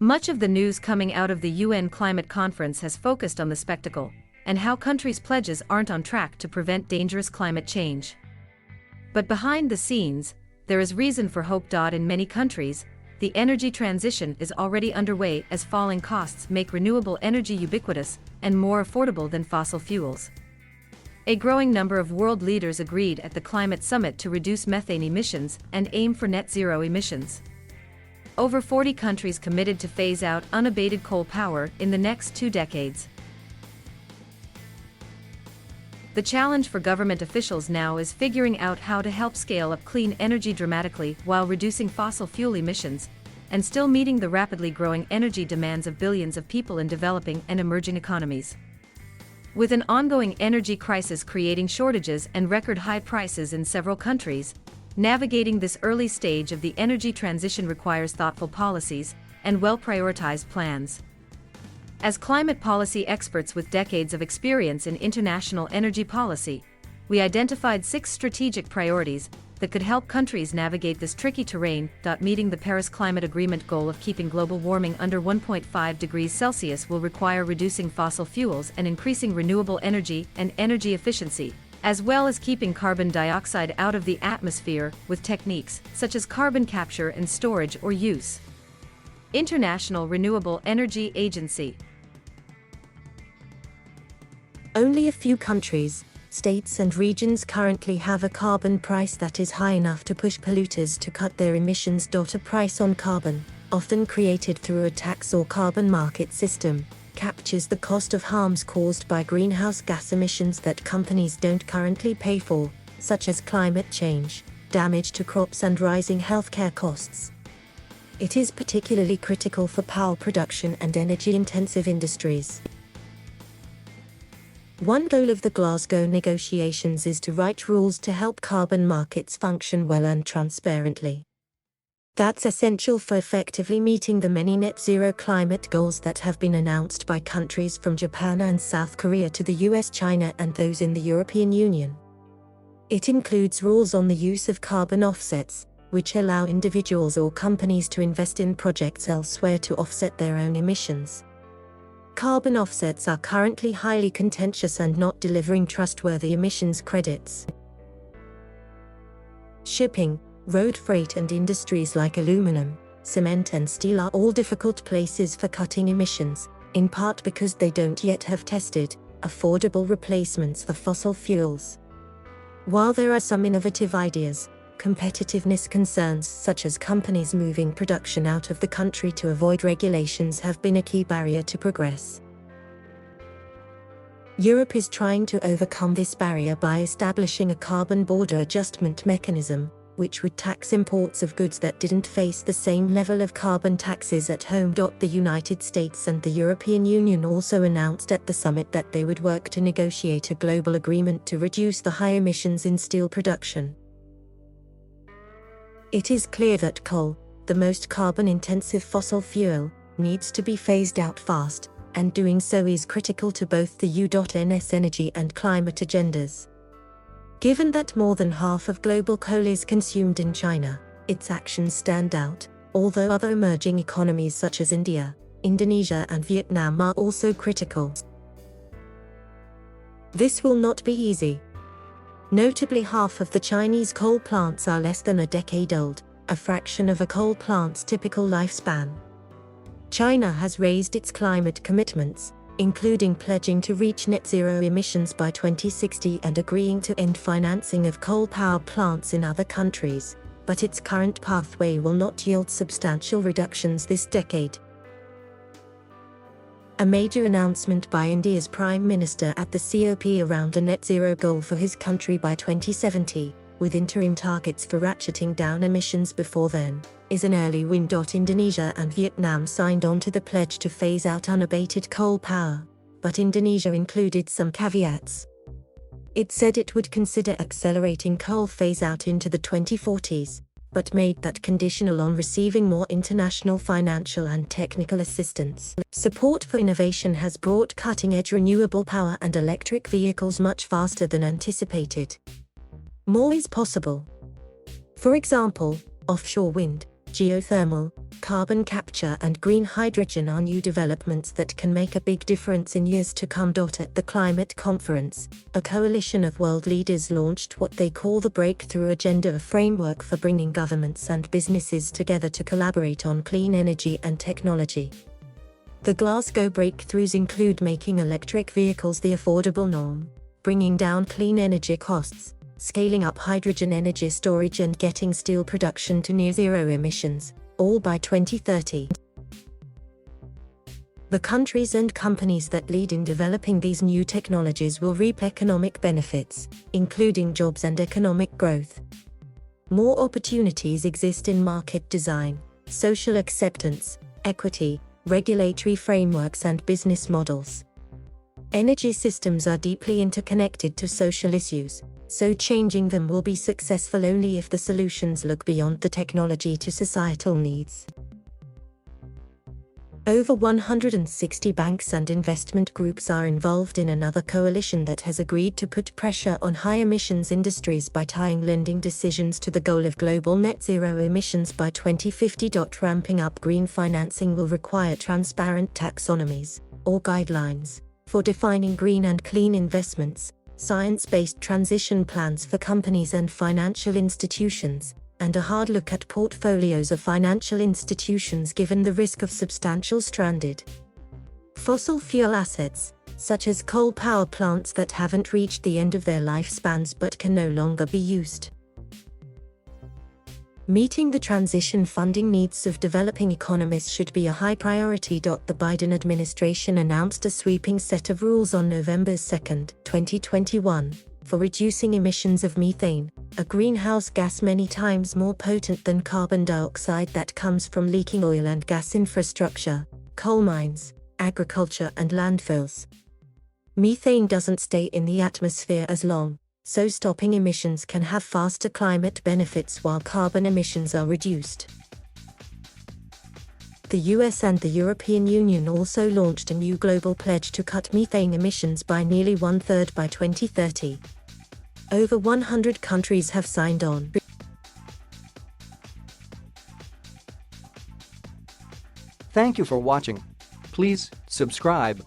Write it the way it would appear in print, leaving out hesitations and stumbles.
Much of the news coming out of the UN climate conference has focused on the spectacle, and how countries' pledges aren't on track to prevent dangerous climate change. But behind the scenes, there is reason for hope. In many countries, the energy transition is already underway as falling costs make renewable energy ubiquitous and more affordable than fossil fuels. A growing number of world leaders agreed at the climate summit to reduce methane emissions and aim for net zero emissions. Over 40 countries committed to phase out unabated coal power in the next 2 decades. The challenge for government officials now is figuring out how to help scale up clean energy dramatically while reducing fossil fuel emissions, and still meeting the rapidly growing energy demands of billions of people in developing and emerging economies. With an ongoing energy crisis creating shortages and record high prices in several countries, navigating this early stage of the energy transition requires thoughtful policies and well-prioritized plans. As climate policy experts with decades of experience in international energy policy, we identified 6 strategic priorities that could help countries navigate this tricky terrain. Meeting the Paris Climate Agreement goal of keeping global warming under 1.5 degrees Celsius will require reducing fossil fuels and increasing renewable energy and energy efficiency, as well as keeping carbon dioxide out of the atmosphere with techniques such as carbon capture and storage or use. International Renewable Energy Agency. Only a few countries, states and regions currently have a carbon price that is high enough to push polluters to cut their emissions. A price on carbon, often created through a tax or carbon market system, captures the cost of harms caused by greenhouse gas emissions that companies don't currently pay for, such as climate change, damage to crops and rising healthcare costs. It is particularly critical for power production and energy-intensive industries. One goal of the Glasgow negotiations is to write rules to help carbon markets function well and transparently. That's essential for effectively meeting the many net zero climate goals that have been announced by countries from Japan and South Korea to the US, China, and those in the European Union. It includes rules on the use of carbon offsets, which allow individuals or companies to invest in projects elsewhere to offset their own emissions. Carbon offsets are currently highly contentious and not delivering trustworthy emissions credits. Shipping, road freight and industries like aluminum, cement and steel are all difficult places for cutting emissions, in part because they don't yet have tested, affordable replacements for fossil fuels. While there are some innovative ideas, competitiveness concerns such as companies moving production out of the country to avoid regulations have been a key barrier to progress. Europe is trying to overcome this barrier by establishing a carbon border adjustment mechanism, which would tax imports of goods that didn't face the same level of carbon taxes at home. The United States and the European Union also announced at the summit that they would work to negotiate a global agreement to reduce the high emissions in steel production. It is clear that coal, the most carbon-intensive fossil fuel, needs to be phased out fast, and doing so is critical to both the U.N.'s energy and climate agendas. Given that more than half of global coal is consumed in China, its actions stand out, although other emerging economies such as India, Indonesia and Vietnam are also critical. This will not be easy. Notably, half of the Chinese coal plants are less than a decade old, a fraction of a coal plant's typical lifespan. China has raised its climate commitments, including pledging to reach net zero emissions by 2060 and agreeing to end financing of coal power plants in other countries, but its current pathway will not yield substantial reductions this decade. A major announcement by India's Prime Minister at the COP around a net zero goal for his country by 2070, with interim targets for ratcheting down emissions before then, is an early win. Indonesia and Vietnam signed on to the pledge to phase out unabated coal power, but Indonesia included some caveats. It said it would consider accelerating coal phase-out into the 2040s, but made that conditional on receiving more international financial and technical assistance. Support for innovation has brought cutting-edge renewable power and electric vehicles much faster than anticipated. More is possible. For example, offshore wind, geothermal, carbon capture and green hydrogen are new developments that can make a big difference in years to come. At the climate conference, a coalition of world leaders launched what they call the Breakthrough Agenda, a framework for bringing governments and businesses together to collaborate on clean energy and technology. The Glasgow breakthroughs include making electric vehicles the affordable norm, bringing down clean energy costs, scaling up hydrogen energy storage and getting steel production to near zero emissions, all by 2030. The countries and companies that lead in developing these new technologies will reap economic benefits, including jobs and economic growth. More opportunities exist in market design, social acceptance, equity, regulatory frameworks and business models. Energy systems are deeply interconnected to social issues, so changing them will be successful only if the solutions look beyond the technology to societal needs. Over 160 banks and investment groups are involved in another coalition that has agreed to put pressure on high emissions industries by tying lending decisions to the goal of global net zero emissions by 2050. Ramping up green financing will require transparent taxonomies, or guidelines, for defining green and clean investments, science-based transition plans for companies and financial institutions, and a hard look at portfolios of financial institutions given the risk of substantial stranded fossil fuel assets, such as coal power plants that haven't reached the end of their lifespans but can no longer be used. Meeting the transition funding needs of developing economies should be a high priority. The Biden administration announced a sweeping set of rules on November 2, 2021, for reducing emissions of methane, a greenhouse gas many times more potent than carbon dioxide that comes from leaking oil and gas infrastructure, coal mines, agriculture and landfills. Methane doesn't stay in the atmosphere as long, so stopping emissions can have faster climate benefits while carbon emissions are reduced. The US and the European Union also launched a new global pledge to cut methane emissions by nearly 1/3 by 2030. Over 100 countries have signed on. Thank you for watching. Please subscribe.